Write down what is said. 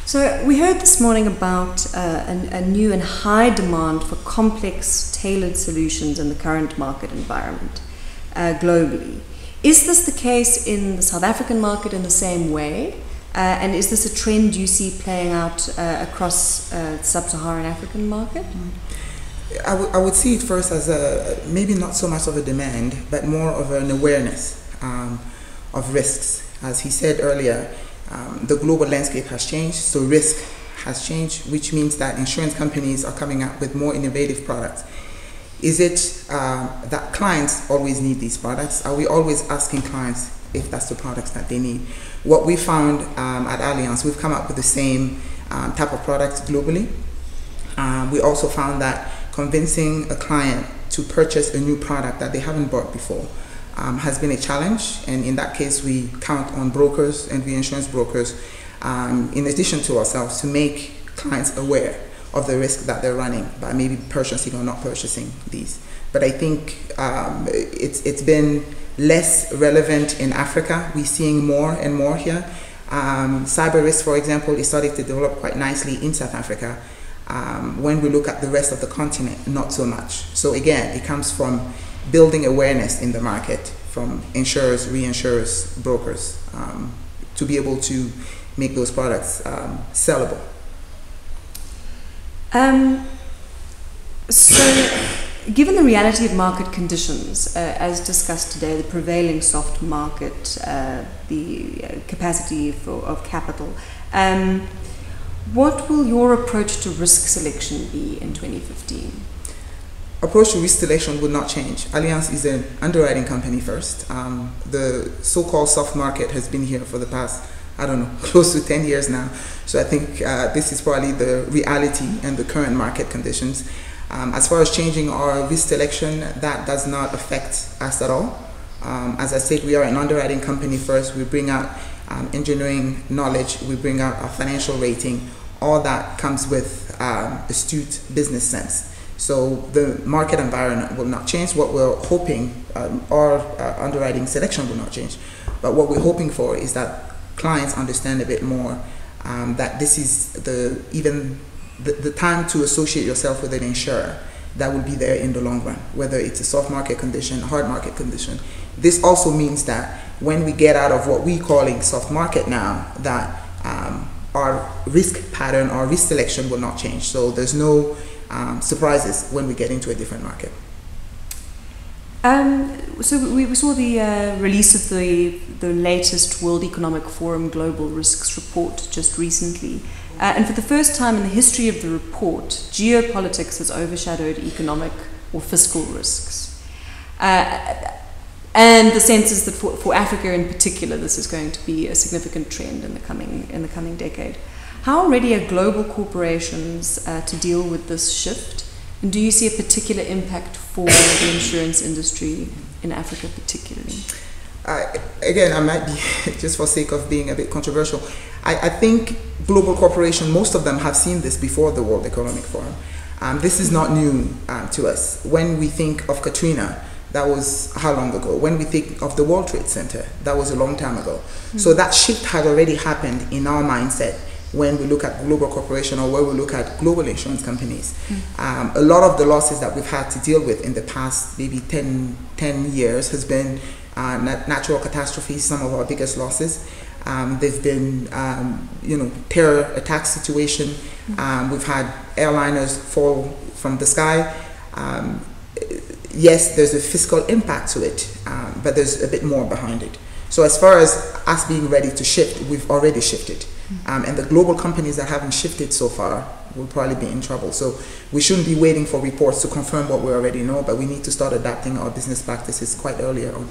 So we heard this morning about a new and high demand for complex, tailored solutions in the current market environment globally. Is this the case in the South African market in the same way? And is this a trend you see playing out across sub-Saharan African market? I would see it first as maybe not so much of a demand, but more of an awareness of risks. As he said earlier, the global landscape has changed, so risk has changed, which means that insurance companies are coming up with more innovative products. Is it that clients always need these products? Are we always asking clients if that's the products that they need? What we found at Allianz, we've come up with the same type of products globally. We also found that convincing a client to purchase a new product that they haven't bought before has been a challenge, and in that case we count on brokers and reinsurance brokers in addition to ourselves to make clients aware of the risk that they're running by maybe purchasing or not purchasing these. But I think it's been less relevant in Africa. We're seeing more and more here. Cyber risk, for example, is starting to develop quite nicely in South Africa. When we look at the rest of the continent, not so much. So again, it comes from building awareness in the market from insurers, reinsurers, brokers, to be able to make those products sellable. So, given the reality of market conditions, as discussed today, the prevailing soft market, the capacity of capital, what will your approach to risk selection be in 2015? Approach to risk selection would not change. Allianz is an underwriting company first. The so-called soft market has been here for the past, I don't know, close to 10 years now. So I think this is probably the reality and the current market conditions. As far as changing our risk selection, that does not affect us at all. As I said, we are an underwriting company first. We bring out engineering knowledge, we bring out our financial rating. All that comes with astute business sense. So the market environment will not change. What we're hoping, our underwriting selection will not change. But what we're hoping for is that clients understand a bit more that this is the time to associate yourself with an insurer that will be there in the long run, whether it's a soft market condition, hard market condition. This also means that when we get out of what we're calling soft market now, that our risk pattern, our risk selection will not change. So there's no surprises when we get into a different market. So we saw the release of the latest World Economic Forum Global Risks Report just recently. And for the first time in the history of the report, geopolitics has overshadowed economic or fiscal risks. And the sense is that for Africa in particular, this is going to be a significant trend in the coming decade. How ready are global corporations to deal with this shift? And do you see a particular impact for the insurance industry in Africa particularly? Again, I might be, just for sake of being a bit controversial, I think global corporations, most of them have seen this before the World Economic Forum. This is not new to us. When we think of Katrina, that was how long ago? When we think of the World Trade Center, that was a long time ago. So that shift had already happened in our mindset when we look at global corporation or where we look at global insurance companies. A lot of the losses that we've had to deal with in the past maybe 10 years has been natural catastrophes, some of our biggest losses. They've been, terror attack situation. We've had airliners fall from the sky. Yes, there's a fiscal impact to it, but there's a bit more behind it. So as far as us being ready to shift, we've already shifted. And the global companies that haven't shifted so far will probably be in trouble. So we shouldn't be waiting for reports to confirm what we already know, but we need to start adapting our business practices quite earlier on.